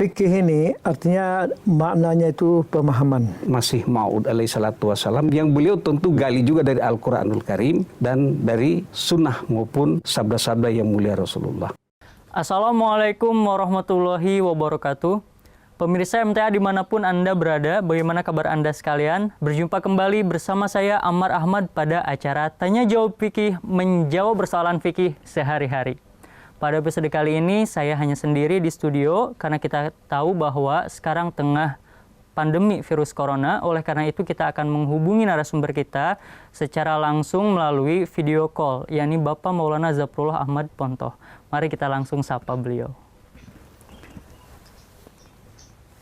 Fikih ini artinya maknanya itu pemahaman. Masih Maud alaihi salatu wassalam yang beliau tentu gali juga dari Al-Quranul Karim dan dari sunnah maupun sabda-sabda yang mulia Rasulullah. Assalamualaikum warahmatullahi wabarakatuh. Pemirsa MTA dimanapun Anda berada, bagaimana kabar Anda sekalian? Berjumpa kembali bersama saya Ammar Ahmad pada acara Tanya Jawab Fikih, menjawab persoalan fikih sehari-hari. Pada episode kali ini saya hanya sendiri di studio karena kita tahu bahwa sekarang tengah pandemi virus corona. Oleh karena itu kita akan menghubungi narasumber kita secara langsung melalui video call, yakni Bapak Maulana Zaprullah Ahmad Pontoh. Mari kita langsung sapa beliau.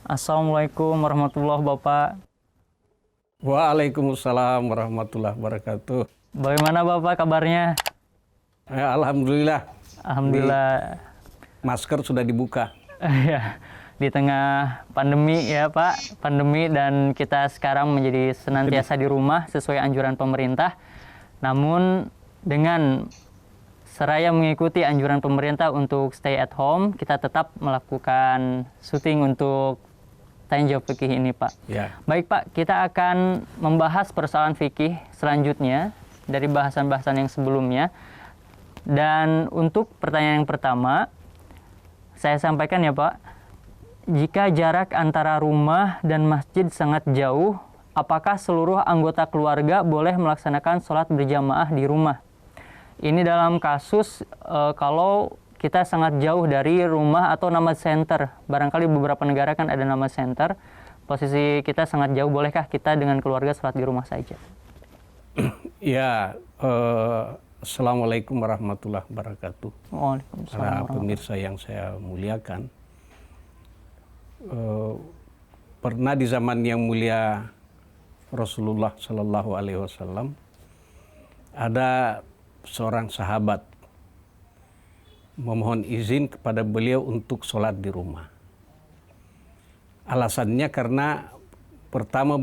Assalamualaikum warahmatullahi wabarakatuh. Waalaikumsalam warahmatullahi wabarakatuh. Bagaimana Bapak kabarnya? Alhamdulillah. Alhamdulillah. Masker sudah dibuka. Ya, di tengah pandemi ya Pak, pandemi dan kita sekarang menjadi senantiasa di rumah sesuai anjuran pemerintah. Namun dengan seraya mengikuti anjuran pemerintah untuk stay at home, kita tetap melakukan syuting untuk Tanya Jawab Fikih ini Pak. Ya. Baik Pak, kita akan membahas persoalan fikih selanjutnya dari bahasan-bahasan yang sebelumnya. Dan untuk pertanyaan yang pertama, saya sampaikan ya Pak, jika jarak antara rumah dan masjid sangat jauh, apakah seluruh anggota keluarga boleh melaksanakan sholat berjamaah di rumah? Ini dalam kasus kalau kita sangat jauh dari rumah atau nama center. Barangkali beberapa negara kan ada nama center. Posisi kita sangat jauh, bolehkah kita dengan keluarga sholat di rumah saja? Ya, Assalamualaikum warahmatullahi wabarakatuh. Waalaikumsalam. Para pemirsa yang saya muliakan, pernah di zaman yang mulia Rasulullah Shallallahu Alaihi Wasallam ada seorang sahabat memohon izin kepada beliau untuk sholat di rumah. Alasannya karena pertama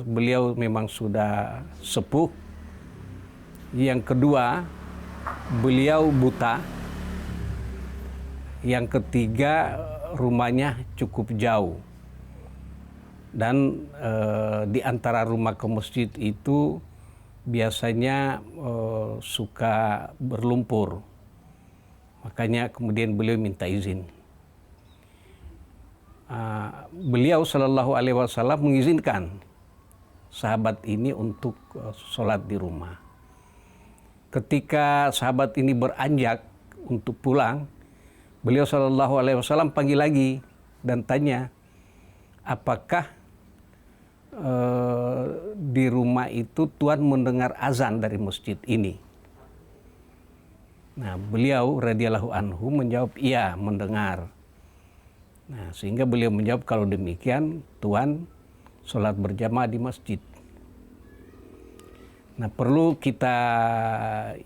beliau memang sudah sepuh. Yang kedua, beliau buta. Yang ketiga, rumahnya cukup jauh. Dan di antara rumah ke masjid itu biasanya suka berlumpur. Makanya kemudian beliau minta izin. Beliau Shallallahu Alaihi Wasallam mengizinkan sahabat ini untuk sholat di rumah. Ketika sahabat ini beranjak untuk pulang, beliau Shallallahu Alaihi Wasallam panggil lagi dan tanya, apakah di rumah itu Tuhan mendengar azan dari masjid ini? Nah, beliau radhiyallahu anhu menjawab, iya mendengar. Nah, sehingga beliau menjawab, kalau demikian Tuhan sholat berjamaah di masjid. Nah, perlu kita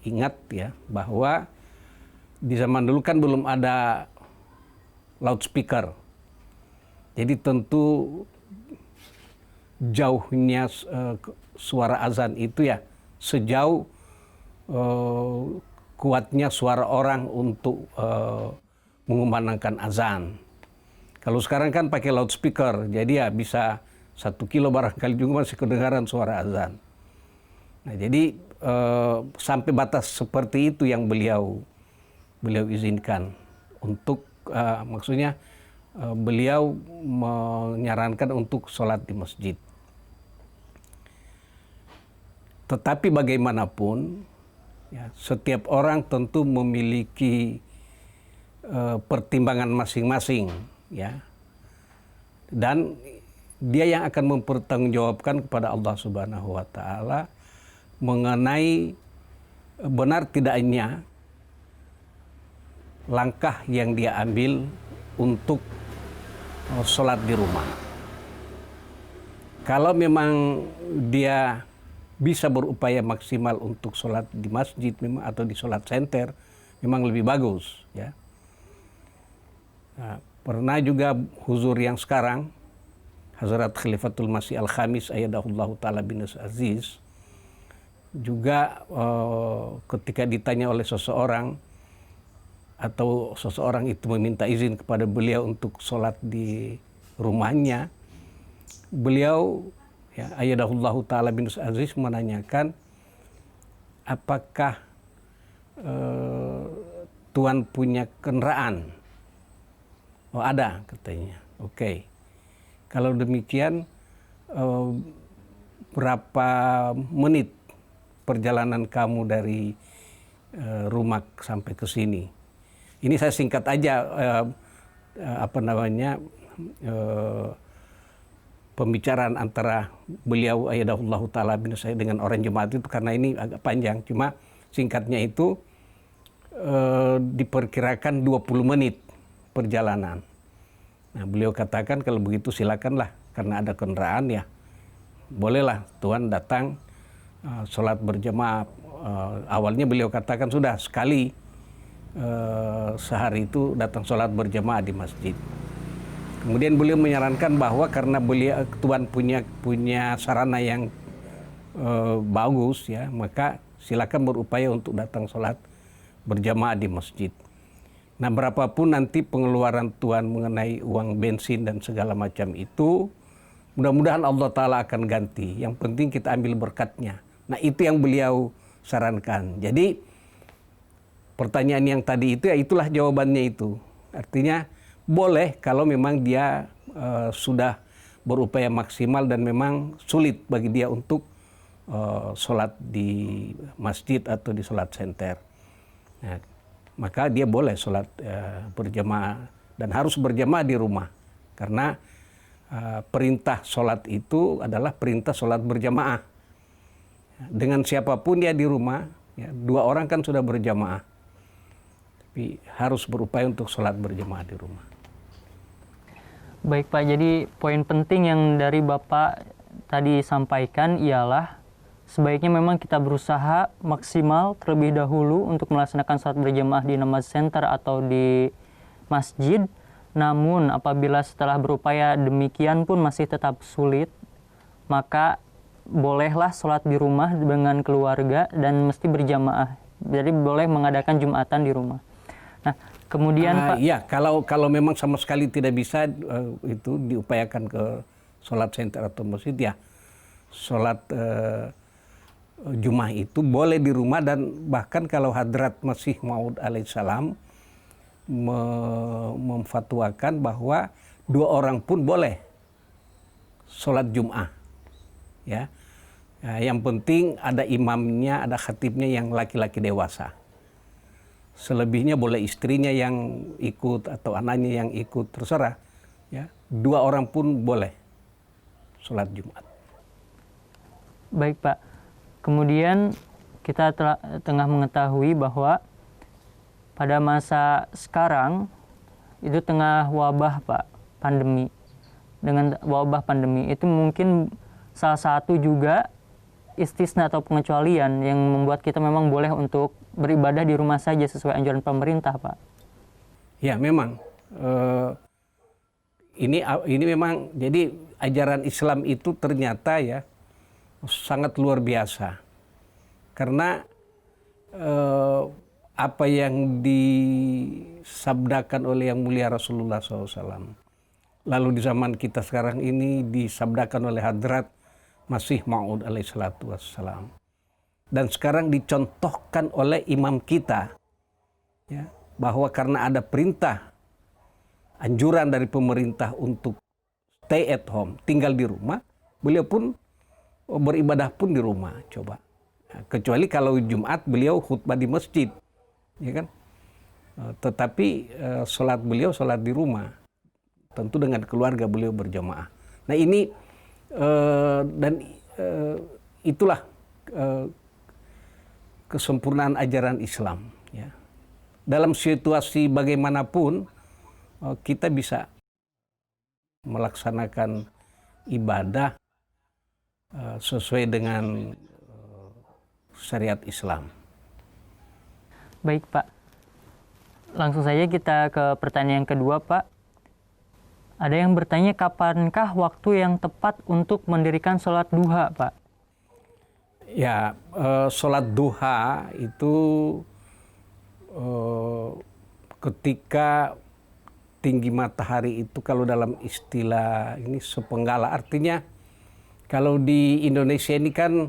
ingat ya bahwa di zaman dulu kan belum ada loudspeaker. Jadi tentu jauhnya suara azan itu ya sejauh kuatnya suara orang untuk mengumandangkan azan. Kalau sekarang kan pakai loudspeaker, jadi ya bisa 1 kilo barangkali juga masih kedengaran suara azan. Nah, jadi sampai batas seperti itu yang beliau izinkan untuk maksudnya beliau menyarankan untuk sholat di masjid. Tetapi bagaimanapun, ya, setiap orang tentu memiliki pertimbangan masing-masing, ya, dan dia yang akan mempertanggungjawabkan kepada Allah Subhanahu Wa Taala mengenai benar tidaknya langkah yang dia ambil untuk sholat di rumah. Kalau memang dia bisa berupaya maksimal untuk sholat di masjid memang, atau di sholat center, memang lebih bagus. Ya. Nah, pernah juga huzur yang sekarang, Hazrat Khalifatul Masih Al-Khamis Ayyadahullahu Ta'ala bin Aziz, juga ketika ditanya oleh seseorang, atau seseorang itu meminta izin kepada beliau untuk sholat di rumahnya, beliau ya ayyadahullahu ta'ala bin Aziz menanyakan apakah Tuan punya kendaraan. Oh ada katanya. Oke. Kalau demikian berapa menit perjalanan kamu dari rumah sampai ke sini? Ini saya singkat aja pembicaraan antara beliau ayyadahullahu ta'ala bin Said dengan orang jemaat itu, karena ini agak panjang. Cuma singkatnya itu diperkirakan 20 menit perjalanan. Nah, beliau katakan kalau begitu silakanlah, karena ada kendaraan ya bolehlah Tuan datang sholat berjamaah. Awalnya beliau katakan sudah sekali sehari itu datang sholat berjamaah di masjid. Kemudian beliau menyarankan bahwa karena beliau Tuan punya sarana yang bagus ya, maka silakan berupaya untuk datang sholat berjamaah di masjid. Nah, berapapun nanti pengeluaran Tuan mengenai uang bensin dan segala macam itu, mudah-mudahan Allah Ta'ala akan ganti. Yang penting kita ambil berkatnya. Nah, itu yang beliau sarankan. Jadi pertanyaan yang tadi itu ya itulah jawabannya itu. Artinya boleh kalau memang dia sudah berupaya maksimal dan memang sulit bagi dia untuk sholat di masjid atau di sholat center. Nah, maka dia boleh sholat berjamaah dan harus berjamaah di rumah. Karena perintah sholat itu adalah perintah sholat berjamaah. Dengan siapapun dia di rumah, ya, 2 orang kan sudah berjamaah. Tapi harus berupaya untuk sholat berjamaah di rumah. Baik Pak, jadi poin penting yang dari Bapak tadi sampaikan ialah sebaiknya memang kita berusaha maksimal terlebih dahulu untuk melaksanakan sholat berjamaah di namaz center atau di masjid. Namun apabila setelah berupaya demikian pun masih tetap sulit, maka bolehlah sholat di rumah dengan keluarga dan mesti berjamaah. Jadi boleh mengadakan Jumatan di rumah. Nah, kemudian Pak, iya, kalau memang sama sekali tidak bisa itu diupayakan ke sholat center atau masjid ya, sholat Jumat itu boleh di rumah. Dan bahkan kalau Hadrat Masih Maud alaihissalam memfatwakan bahwa 2 orang pun boleh sholat Jum'ah. Ya. Yang penting ada imamnya, ada khatibnya yang laki-laki dewasa. Selebihnya boleh istrinya yang ikut atau anaknya yang ikut, terserah. Ya. 2 orang pun boleh sholat Jumat. baik Pak. Kemudian kita tengah mengetahui bahwa pada masa sekarang itu tengah wabah Pak, pandemi. Dengan wabah pandemi itu mungkin salah satu juga istisna atau pengecualian yang membuat kita memang boleh untuk beribadah di rumah saja sesuai anjuran pemerintah Pak. Ya memang ini memang jadi ajaran Islam itu ternyata ya sangat luar biasa. Karena apa yang disabdakan oleh Yang Mulia Rasulullah SAW, lalu di zaman kita sekarang ini disabdakan oleh Hadrat Masih Maud alaihissalatu wassalam, dan sekarang dicontohkan oleh imam kita, ya, bahwa karena ada perintah anjuran dari pemerintah untuk stay at home, tinggal di rumah, beliau pun beribadah pun di rumah. Coba, kecuali kalau Jumat beliau khutbah di masjid, ya kan? Tetapi sholat beliau sholat di rumah, tentu dengan keluarga beliau berjamaah. Nah ini itulah kesempurnaan ajaran Islam. Ya. Dalam situasi bagaimanapun kita bisa melaksanakan ibadah sesuai dengan syariat Islam. Baik Pak, langsung saja kita ke pertanyaan yang kedua Pak. Ada yang bertanya kapankah waktu yang tepat untuk mendirikan sholat duha Pak? Ya, sholat duha itu ketika tinggi matahari itu kalau dalam istilah ini sepenggala, artinya kalau di Indonesia ini kan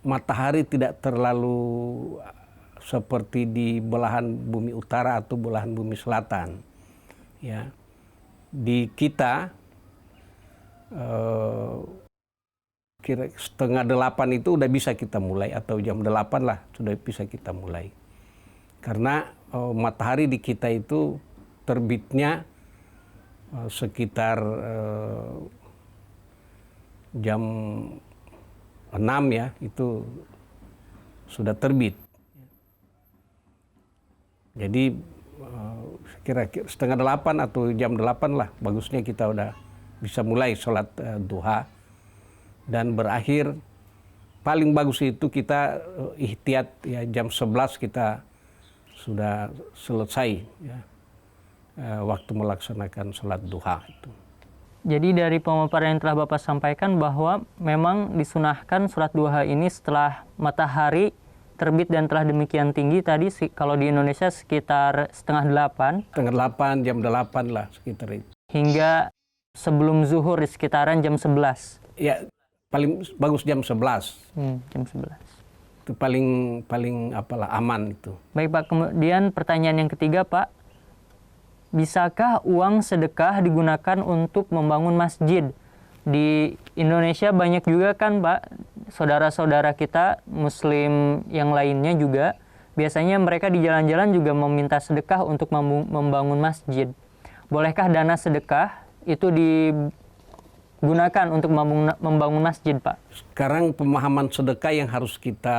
matahari tidak terlalu seperti di belahan bumi utara atau belahan bumi selatan. Ya, di kita kira 7:30 itu udah bisa kita mulai, atau jam 8 lah sudah bisa kita mulai. Karena matahari di kita itu terbitnya sekitar jam 6 ya, itu sudah terbit. Jadi kira-kira 7:30 atau jam 8 lah bagusnya kita udah bisa mulai sholat duha. Dan berakhir paling bagus itu kita ihtiyat ya jam 11 kita sudah selesai ya, waktu melaksanakan sholat duha itu. Jadi dari pemaparan yang telah Bapak sampaikan bahwa memang disunahkan sholat duha ini setelah matahari terbit dan telah demikian tinggi tadi, kalau di Indonesia sekitar 7:30. 7:30, jam 8 lah sekitar itu. Hingga sebelum zuhur di sekitaran jam 11. Ya paling bagus jam 11. Jam 11. Itu paling apalah aman itu. Baik Pak, kemudian pertanyaan yang ketiga Pak. Bisakah uang sedekah digunakan untuk membangun masjid? Di Indonesia banyak juga kan Pak, saudara-saudara kita Muslim yang lainnya juga, biasanya mereka di jalan-jalan juga meminta sedekah untuk membangun masjid. Bolehkah dana sedekah itu digunakan untuk membangun masjid Pak? Sekarang pemahaman sedekah yang harus kita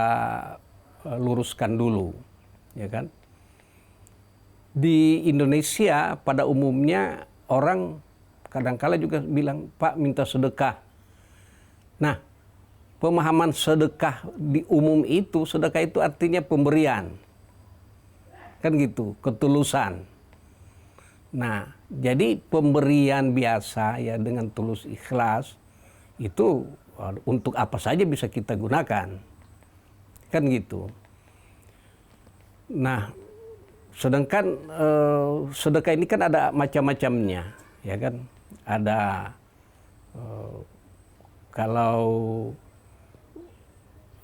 luruskan dulu, ya kan? Di Indonesia pada umumnya orang kadang-kala juga bilang, Pak minta sedekah. Nah, pemahaman sedekah di umum itu, sedekah itu artinya pemberian. Kan gitu, ketulusan. Nah, jadi pemberian biasa ya dengan tulus ikhlas itu untuk apa saja bisa kita gunakan. Kan gitu. Nah, sedangkan sedekah ini kan ada macam-macamnya, ya kan? Ada kalau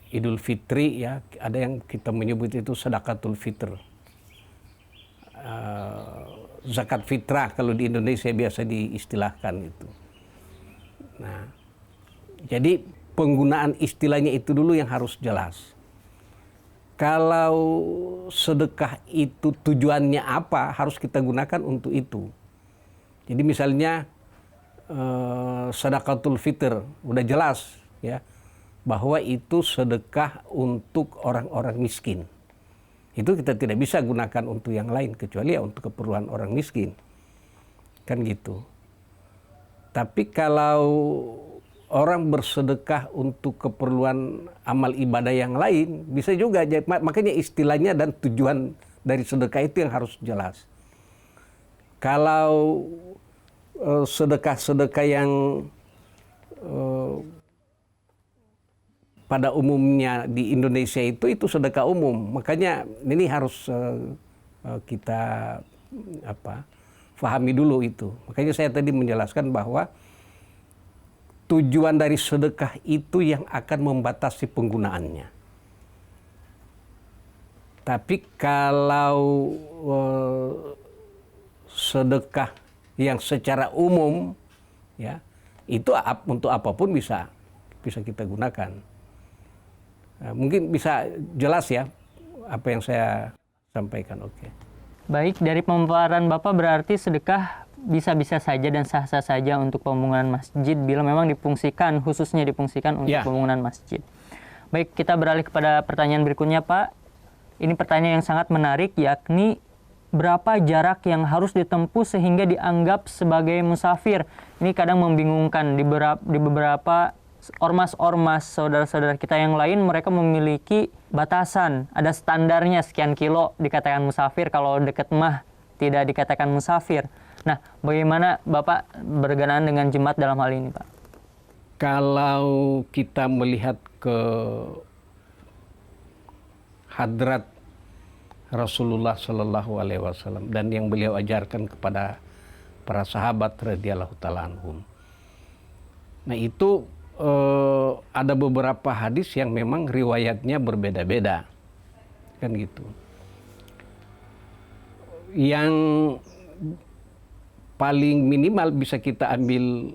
Idul Fitri ya, ada yang kita menyebut itu sedekatul fitr. Zakat fitrah kalau di Indonesia biasa diistilahkan itu. Nah, jadi penggunaan istilahnya itu dulu yang harus jelas. Kalau sedekah itu tujuannya apa, harus kita gunakan untuk itu. Jadi misalnya sedekatul fitr, udah jelas ya bahwa itu sedekah untuk orang-orang miskin. Itu kita tidak bisa gunakan untuk yang lain kecuali ya untuk keperluan orang miskin. Kan gitu. Tapi kalau orang bersedekah untuk keperluan amal ibadah yang lain, bisa juga. Makanya istilahnya dan tujuan dari sedekah itu yang harus jelas. Kalau sedekah-sedekah yang pada umumnya di Indonesia itu sedekah umum. Makanya ini harus kita pahami dulu itu. Makanya saya tadi menjelaskan bahwa tujuan dari sedekah itu yang akan membatasi penggunaannya. Tapi kalau sedekah yang secara umum ya itu untuk apapun bisa kita gunakan. Mungkin bisa jelas ya apa yang saya sampaikan. Oke. Baik, dari pemaparan Bapak berarti sedekah bisa-bisa saja dan sah-sah saja untuk pembangunan masjid bila memang difungsikan, khususnya difungsikan untuk pembangunan masjid. Baik, kita beralih kepada pertanyaan berikutnya Pak. Ini pertanyaan yang sangat menarik, yakni berapa jarak yang harus ditempuh sehingga dianggap sebagai musafir? Ini kadang membingungkan di beberapa ormas-ormas saudara-saudara kita yang lain, mereka memiliki batasan, ada standarnya sekian kilo dikatakan musafir, kalau dekat mah tidak dikatakan musafir. Nah, bagaimana Bapak berkenaan dengan jemaat dalam hal ini, Pak? Kalau kita melihat ke hadrat Rasulullah Shallallahu Alaihi Wasallam dan yang beliau ajarkan kepada para sahabat radhiyallahu taala anhum. Nah itu ada beberapa hadis yang memang riwayatnya berbeda-beda, kan gitu. Yang paling minimal bisa kita ambil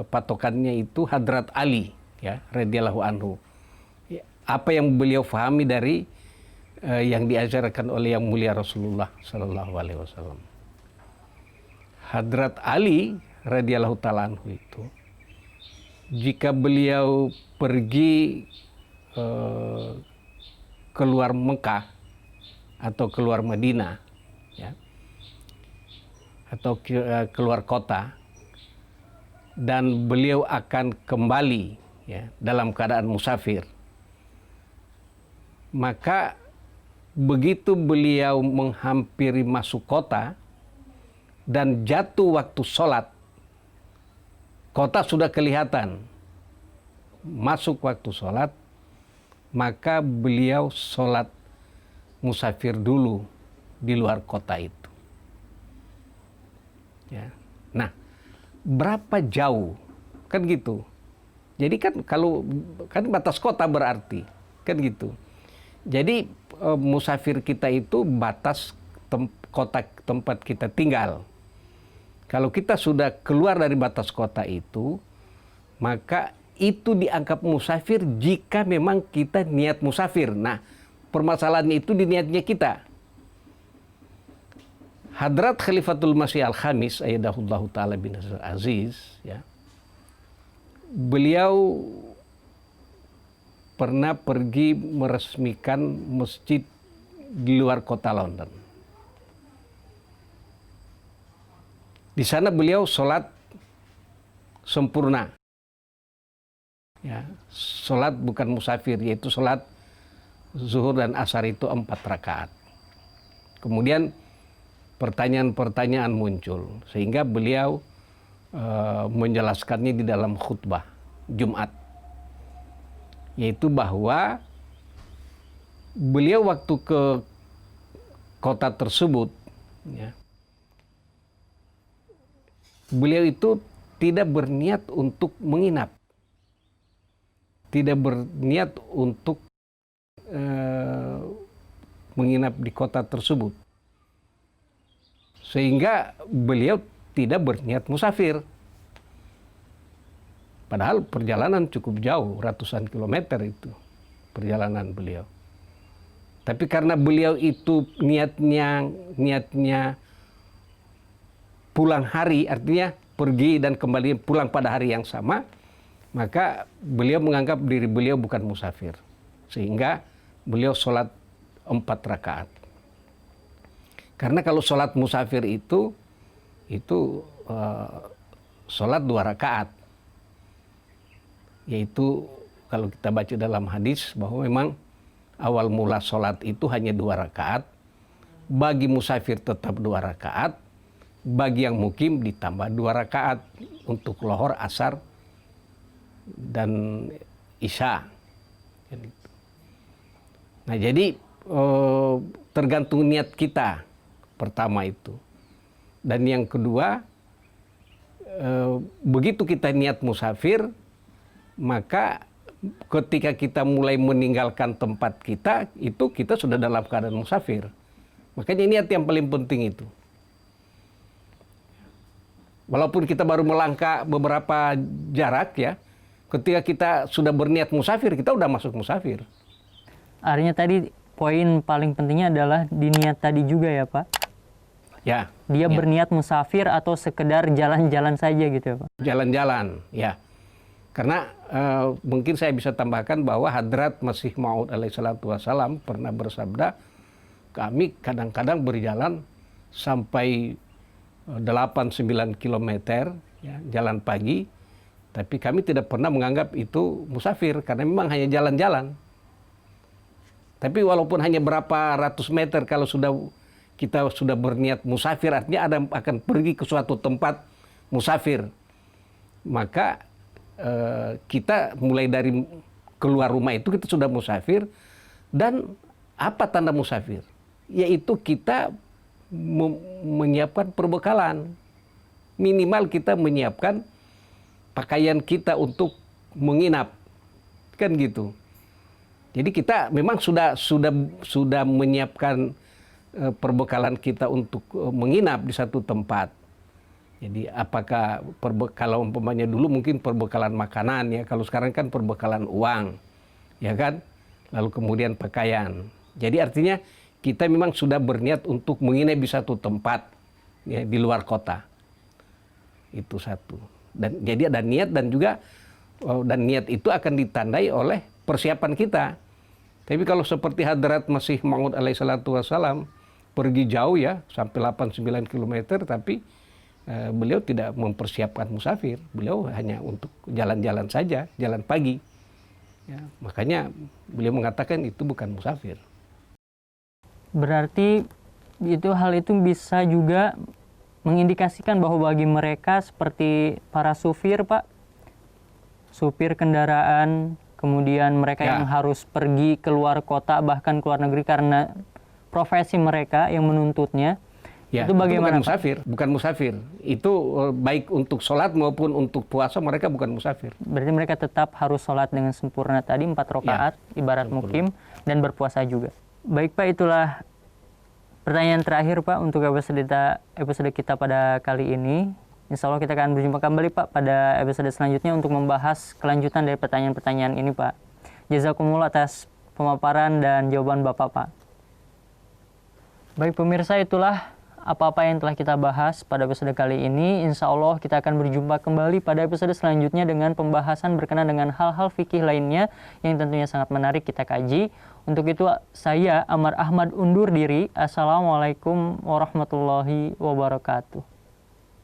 patokannya itu Hadrat Ali, ya radhiyallahu anhu. Apa yang beliau fahami dari yang diajarkan oleh yang mulia Rasulullah Sallallahu Alaihi Wasallam. Hadrat Ali radhiyallahu taala anhu itu, jika beliau pergi keluar Mekah atau keluar Madinah, ya, atau keluar kota, dan beliau akan kembali, ya, dalam keadaan musafir, maka begitu beliau menghampiri masuk kota dan jatuh waktu sholat, kota sudah kelihatan, masuk waktu sholat, maka beliau sholat musafir dulu di luar kota itu. Ya. Nah, berapa jauh? Kan gitu. Jadi kan kalau kan batas kota berarti, kan gitu. Jadi musafir kita itu batas kota tempat kita tinggal. Kalau kita sudah keluar dari batas kota itu, maka itu dianggap musafir jika memang kita niat musafir. Nah, permasalahannya itu di niatnya kita. Hadrat Khalifatul Masih Al-Khamis ayyadahullahu ta'ala bin Aziz, ya, beliau pernah pergi meresmikan masjid di luar kota London. Di sana beliau sholat sempurna. Ya, sholat bukan musafir, yaitu sholat zuhur dan asar itu 4 rakaat. Kemudian pertanyaan-pertanyaan muncul, sehingga beliau menjelaskannya di dalam khutbah Jumat. Yaitu bahwa beliau waktu ke kota tersebut, ya, beliau itu tidak berniat untuk menginap, tidak berniat untuk menginap di kota tersebut, sehingga beliau tidak berniat musafir. Padahal perjalanan cukup jauh, ratusan kilometer itu perjalanan beliau. Tapi karena beliau itu niatnya pulang hari, artinya pergi dan kembali pulang pada hari yang sama, maka beliau menganggap diri beliau bukan musafir. Sehingga beliau sholat 4 rakaat. Karena kalau sholat musafir itu sholat 2 rakaat. Yaitu kalau kita baca dalam hadis bahwa memang awal mula sholat itu hanya 2 rakaat. Bagi musafir tetap 2 rakaat. Bagi yang mukim ditambah 2 rakaat untuk lohor, asar, dan isya. Nah jadi tergantung niat kita pertama itu. Dan yang kedua, begitu kita niat musafir, maka ketika kita mulai meninggalkan tempat kita, itu kita sudah dalam keadaan musafir. Makanya niat yang paling penting itu. Walaupun kita baru melangkah beberapa jarak, ya, ketika kita sudah berniat musafir, kita udah masuk musafir. Artinya tadi poin paling pentingnya adalah di niat tadi juga ya Pak? Ya. Dia ya. berniat musafir atau sekedar jalan-jalan saja gitu ya Pak? Jalan-jalan, ya. Karena mungkin saya bisa tambahkan bahwa Hadrat Masih Maud alaihissalatu wassalam pernah bersabda, kami kadang-kadang berjalan sampai 8-9 kilometer, ya, jalan pagi, tapi kami tidak pernah menganggap itu musafir, karena memang hanya jalan-jalan. Tapi walaupun hanya berapa ratus meter, kalau kita sudah berniat musafir, artinya akan pergi ke suatu tempat musafir, maka kita mulai dari keluar rumah itu kita sudah musafir. Dan apa tanda musafir? yaitu kita menyiapkan perbekalan. Minimal kita menyiapkan pakaian kita untuk menginap, kan gitu. Jadi kita memang sudah menyiapkan perbekalan kita untuk menginap di satu tempat. Jadi apakah kalau umpamanya dulu mungkin perbekalan makanan ya, kalau sekarang kan perbekalan uang, ya kan? Lalu kemudian pakaian. Jadi artinya kita memang sudah berniat untuk menginap di satu tempat ya, di luar kota. Itu satu. Dan jadi ada niat dan juga niat itu akan ditandai oleh persiapan kita. Tapi kalau seperti Hadrat Masih Maud alaihissalatu wassalam pergi jauh ya sampai 8-9 km, tapi beliau tidak mempersiapkan musafir. Beliau hanya untuk jalan-jalan saja, jalan pagi. Ya, makanya beliau mengatakan itu bukan musafir. Berarti hal itu bisa juga mengindikasikan bahwa bagi mereka seperti para supir, Pak, supir kendaraan, kemudian mereka yang harus pergi keluar kota, bahkan keluar negeri karena profesi mereka yang menuntutnya, itu bagaimana, itu bukan musafir, bukan musafir. Itu baik untuk sholat maupun untuk puasa mereka bukan musafir. Berarti mereka tetap harus sholat dengan sempurna tadi, 4 rakaat, ibarat mukim, dan berpuasa juga. Baik Pak, itulah pertanyaan terakhir Pak untuk episode kita pada kali ini. Insya Allah kita akan berjumpa kembali Pak pada episode selanjutnya untuk membahas kelanjutan dari pertanyaan-pertanyaan ini Pak. Jazakumullah atas pemaparan dan jawaban Bapak Pak. Baik pemirsa, itulah apa-apa yang telah kita bahas pada episode kali ini. Insya Allah kita akan berjumpa kembali pada episode selanjutnya dengan pembahasan berkenaan dengan hal-hal fikih lainnya yang tentunya sangat menarik kita kaji. Untuk itu saya Amar Ahmad undur diri. Assalamualaikum warahmatullahi wabarakatuh.